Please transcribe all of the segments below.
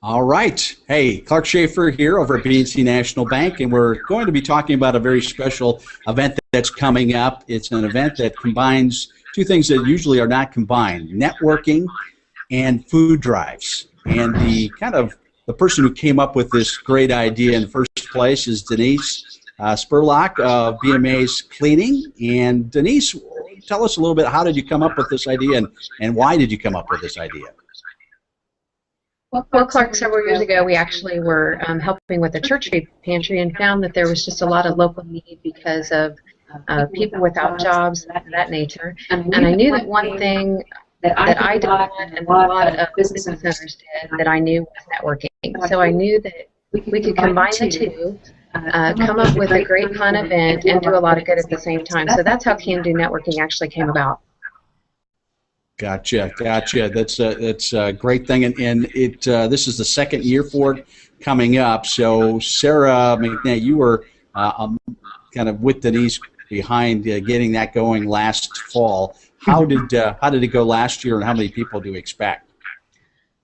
All right. Hey, Clark Schaefer here over at BNC National Bank, and we're going to be talking about a very special event that's coming up. It's an event that combines two things that usually are not combined: networking and food drives. And the person who came up with this great idea in the first place is Denise Spurlock of BMA's Cleaning. And Denise, tell us a little bit, how did you come up with this idea, and why did you come up with this idea? Well, Clark, several years ago, we actually were helping with a church food pantry and found that there was just a lot of local need because of people without jobs, that nature. And I knew that one thing that I did and a lot of business owners did that I knew was networking. So I knew that we could combine the two, come up with a great fun event, and do a lot of good at the same time. So that's how CanDo Networking actually came about. Gotcha. That's a great thing, and this is the second year for it coming up. So Sarah McNair, you were kind of with Denise behind getting that going last fall. How did it go last year, and how many people do we expect?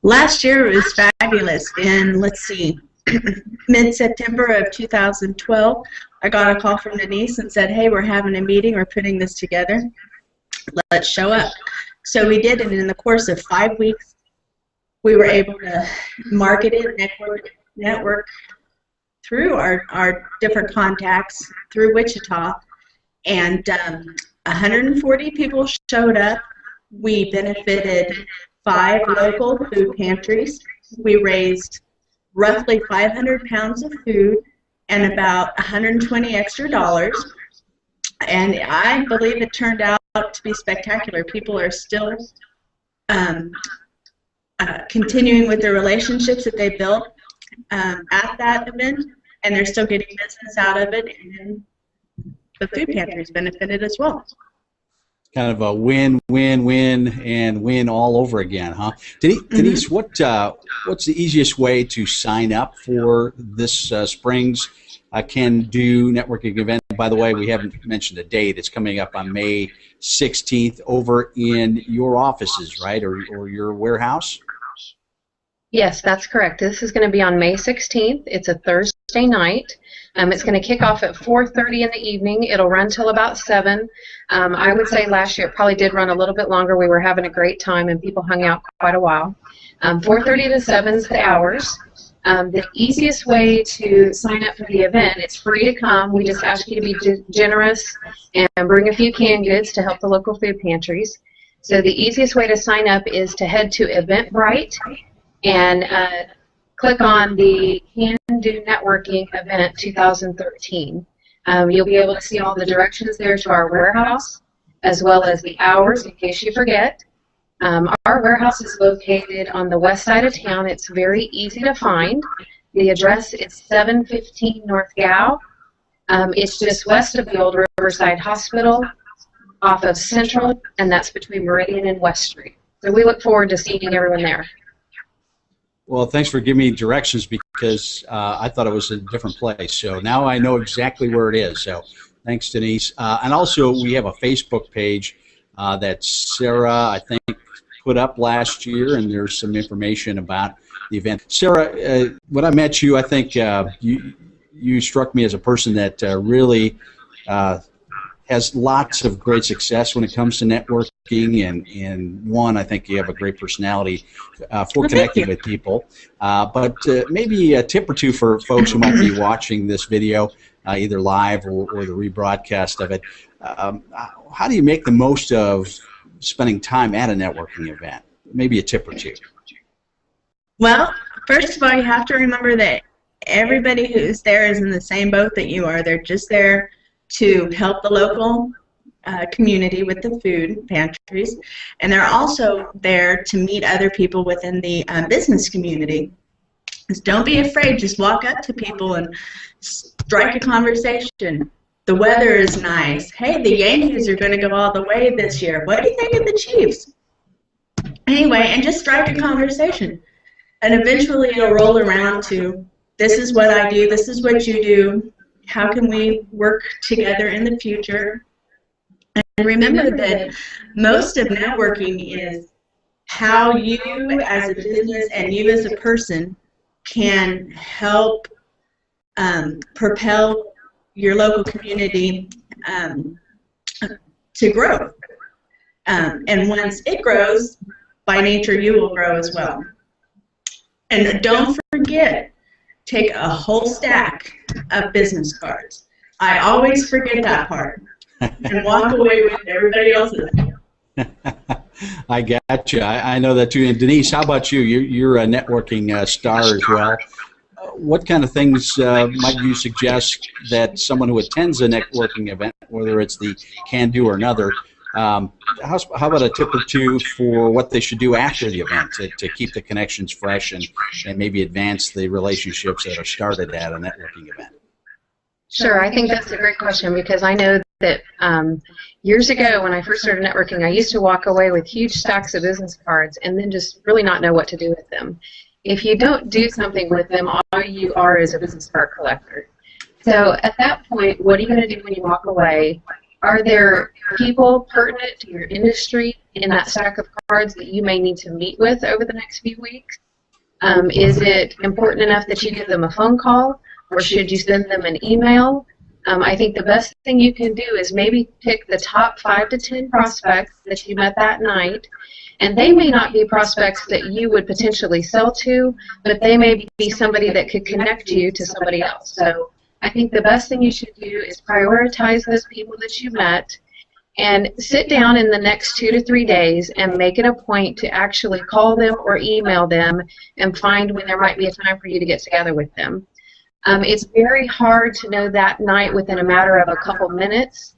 Last year was fabulous. In mid-September of 2012, I got a call from Denise and said, "Hey, we're having a meeting. We're putting this together. Let's show up." So we did, and in the course of 5 weeks, we were able to market it, network through our different contacts through Wichita, and 140 people showed up. We benefited 5 local food pantries. We raised roughly 500 pounds of food and about 120 extra dollars, and I believe it turned out to be spectacular. People are still continuing with the relationships that they built at that event, and they're still getting business out of it, and the food pantries benefited as well. Kind of a win, win, win, and win all over again, huh? Denise, what's the easiest way to sign up for this spring's CanDo Networking event? By the way, we haven't mentioned a date. It's coming up on May 16th over in your offices, right, or your warehouse? Yes, that's correct. This is going to be on May 16th. It's a Thursday night. It's going to kick off at 4:30 in the evening. It'll run till about 7. I would say last year it probably did run a little bit longer. We were having a great time, and people hung out quite a while. 4:30 to 7 is the hours. The easiest way to sign up for the event, it's free to come. We just ask you to be generous and bring a few canned goods to help the local food pantries. So the easiest way to sign up is to head to Eventbrite and click on the CanDo Networking Event 2013. You'll be able to see all the directions there to our warehouse, as well as the hours in case you forget. Our warehouse is located on the west side of town. It's very easy to find. The address is 715 North Gow. It's just west of the old Riverside Hospital off of Central, and that's between Meridian and West Street. So we look forward to seeing everyone there. Well, thanks for giving me directions, because I thought it was a different place. So now I know exactly where it is. So thanks, Denise. And also, we have a Facebook page that Sarah, I think, put up last year, and there's some information about the event. Sarah, when I met you, I think you struck me as a person that really has lots of great success when it comes to networking, and I think you have a great personality for connecting with people. But maybe a tip or two for folks who might be watching this video, either live or the rebroadcast of it. How do you make the most of spending time at a networking event? Maybe a tip or two. Well, first of all, you have to remember that everybody who's there is in the same boat that you are. They're just there to help the local community with the food pantries, and they're also there to meet other people within the business community. Just don't be afraid. Just walk up to people and strike a conversation. The weather is nice. Hey, the Yankees are going to go all the way this year. What do you think of the Chiefs? Anyway, and just strike a conversation. And eventually it'll roll around to, this is what I do, this is what you do, how can we work together in the future? And remember that most of networking is how you as a business and you as a person can help propel your local community to grow. And once it grows, by nature you will grow as well. And don't forget, take a whole stack of business cards. I always forget that part and walk away with everybody else's. I got you. I know that too. And Denise, how about you? You're a networking star as well. What kind of things might you suggest that someone who attends a networking event, whether it's the CanDo or another, how about a tip or two for what they should do after the event to keep the connections fresh and maybe advance the relationships that are started at a networking event? Sure, I think that's a great question, because I know that years ago when I first started networking, I used to walk away with huge stacks of business cards and then just really not know what to do with them. If you don't do something with them, all you are is a business card collector. So at that point, what are you going to do when you walk away? Are there people pertinent to your industry in that stack of cards that you may need to meet with over the next few weeks? Is it important enough that you give them a phone call, or should you send them an email? I think the best thing you can do is maybe pick the top 5 to 10 prospects that you met that night, and they may not be prospects that you would potentially sell to, but they may be somebody that could connect you to somebody else. So I think the best thing you should do is prioritize those people that you met and sit down in the next 2 to 3 days and make it a point to actually call them or email them and find when there might be a time for you to get together with them. It's very hard to know that night within a matter of a couple minutes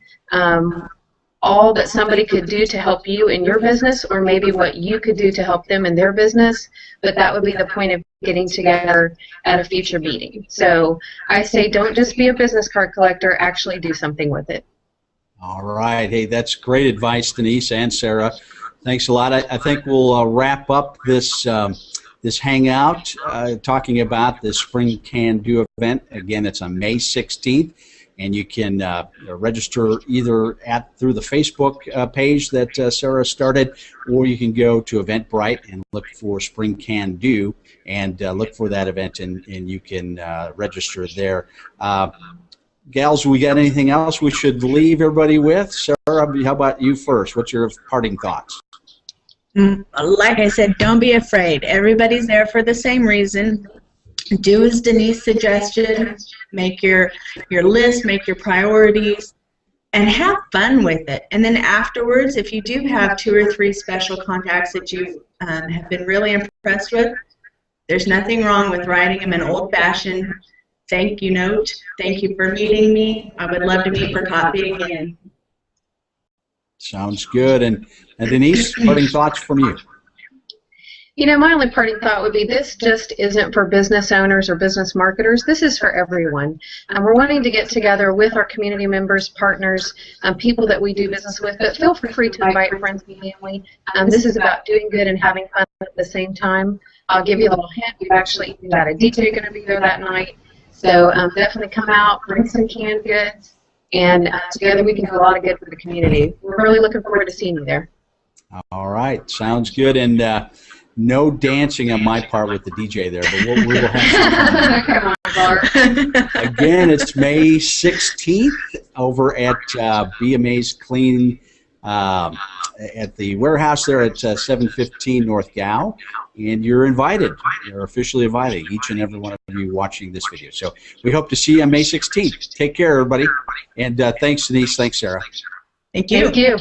all that somebody could do to help you in your business, or maybe what you could do to help them in their business, but that would be the point of getting together at a future meeting. So I say don't just be a business card collector, actually do something with it. All right. Hey, that's great advice, Denise and Sarah. Thanks a lot. I think we'll wrap up this this hangout talking about the Spring CanDo event. Again, it's on May 16th. And you can register either through the Facebook page that Sarah started, or you can go to Eventbrite and look for Spring CanDo and look for that event, and you can register there. Gals, we got anything else we should leave everybody with? Sarah, how about you first? What's your parting thoughts? Like I said, don't be afraid. Everybody's there for the same reason. Do as Denise suggested. Make your list, make your priorities, and have fun with it. And then afterwards, if you do have 2 or 3 special contacts that you have been really impressed with, there's nothing wrong with writing them an old-fashioned thank you note. Thank you for meeting me. I would love to meet for coffee again. Sounds good. And Denise, parting thoughts from you? You know, my only parting thought would be this just isn't for business owners or business marketers. This is for everyone. We're wanting to get together with our community members, partners, people that we do business with, but feel free to invite friends and family. This is about doing good and having fun at the same time. I'll give you a little hint. We've actually got a DJ going to be there that night. So definitely come out, bring some canned goods, and together we can do a lot of good for the community. We're really looking forward to seeing you there. All right. Sounds good. And no dancing on my part with the DJ there, but we'll have some. Come on, Bart. Again, it's May 16th over at BMA's Clean at the warehouse there at 715 North Gow, and you're invited. You're officially invited, each and every one of you watching this video. So we hope to see you on May 16th. Take care, everybody, and thanks, Denise. Thanks, Sarah. Thank you. Thank you.